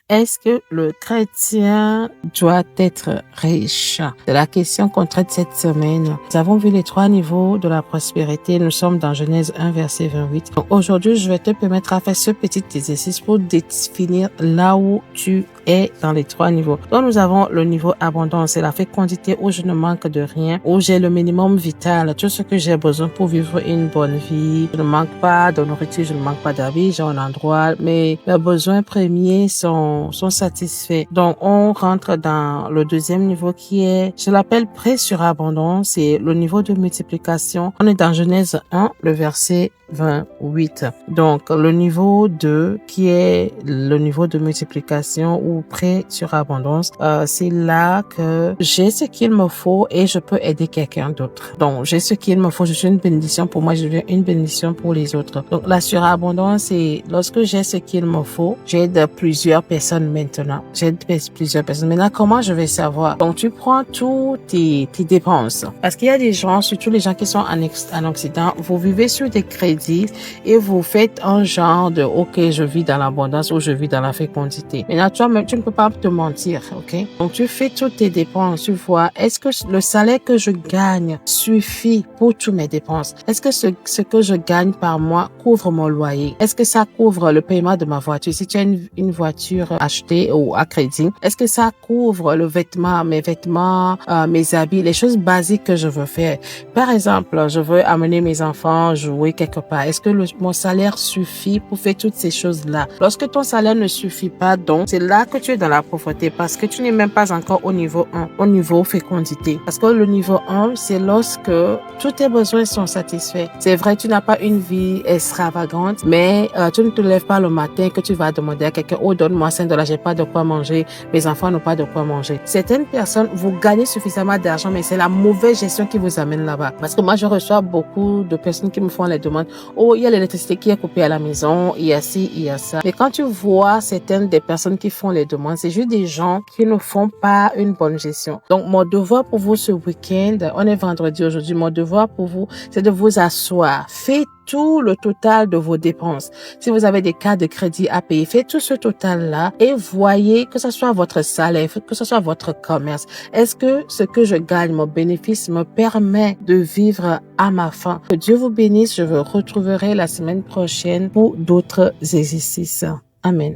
est-ce que le chrétien doit être riche? C'est la question qu'on traite cette semaine. Nous avons vu les 3 niveaux de la prospérité. Nous sommes dans Genèse 1, verset 28. Donc aujourd'hui, je vais te permettre à faire ce petit exercice pour définir là où tu es dans les 3 niveaux. Donc nous avons le niveau abondance, c'est la fécondité où je ne manque de rien, où j'ai le minimum vital, tout ce que j'ai besoin pour vivre une bonne vie. Je ne manque pas de nourriture, je ne manque pas d'habits, j'ai un endroit, mais mes besoins premiers sont satisfaits. Donc on rentre dans le deuxième niveau qui est, je l'appelle pré-surabondance, c'est le niveau de multiplication. On est dans Genèse 1, le verset 28. Donc le niveau 2 qui est le niveau de multiplication ou pré-surabondance, c'est là que j'ai ce qu'il me faut et je peux aider quelqu'un d'autre. Donc j'ai ce qu'il me faut, je suis une bénédiction pour moi, je deviens une bénédiction pour les autres. Donc la surabondance, c'est lorsque j'ai ce qu'il me faut, j'aide plusieurs personnes maintenant. J'aide plusieurs personnes. Maintenant, comment je vais savoir? Donc tu prends toutes tes dépenses. Parce qu'il y a des gens, surtout les gens qui sont en Occident, vous vivez sur des crédits et vous faites un genre de OK, je vis dans l'abondance ou je vis dans la fécondité. Maintenant, toi-même, tu ne peux pas te mentir, OK? Donc tu fais toutes tes dépenses, tu vois, est-ce que le salaire que je gagne suffit pour toutes mes dépenses? Est-ce que ce que je gagne par mois couvre mon loyer? Est-ce que ça couvre le paiement de ma voiture? Si tu as une voiture achetée ou à crédit, est-ce que ça couvre le vêtement, mes vêtements, mes habits, les choses basiques que je veux faire? Par exemple, je veux amener mes enfants jouer quelque part. Est-ce que mon salaire suffit pour faire toutes ces choses-là? Lorsque ton salaire ne suffit pas, donc, c'est là que tu es dans la pauvreté parce que tu n'es même pas encore au niveau 1, au niveau fécondité. Parce que le niveau 1, c'est lorsque tous tes besoins sont satisfaits. C'est vrai, tu n'as pas une vie extravagante, mais tu ne te lèves pas le matin que tu vas demander à quelqu'un, oh, donne-moi $5, j'ai pas de quoi manger, mes enfants n'ont pas de quoi manger. Certaines personnes, vous gagnez suffisamment d'argent, mais c'est la mauvaise gestion qui vous amène là-bas. Parce que moi, je reçois beaucoup de personnes qui me font les demandes, oh, il y a l'électricité qui est coupée à la maison, il y a ci, il y a ça. Mais quand tu vois certaines des personnes qui font les demandes, c'est juste des gens qui ne font pas une bonne gestion. Donc, mon devoir pour vous ce week-end, on est vendredi aujourd'hui, mon devoir pour vous, c'est de vous asseoir. Faites tout le total de vos dépenses. Si vous avez des cartes de crédit à payer, faites tout ce total-là et voyez que ce soit votre salaire, que ce soit votre commerce. Est-ce que ce que je gagne, mon bénéfice me permet de vivre à ma faim? Que Dieu vous bénisse. Je vous retrouverai la semaine prochaine pour d'autres exercices. Amen.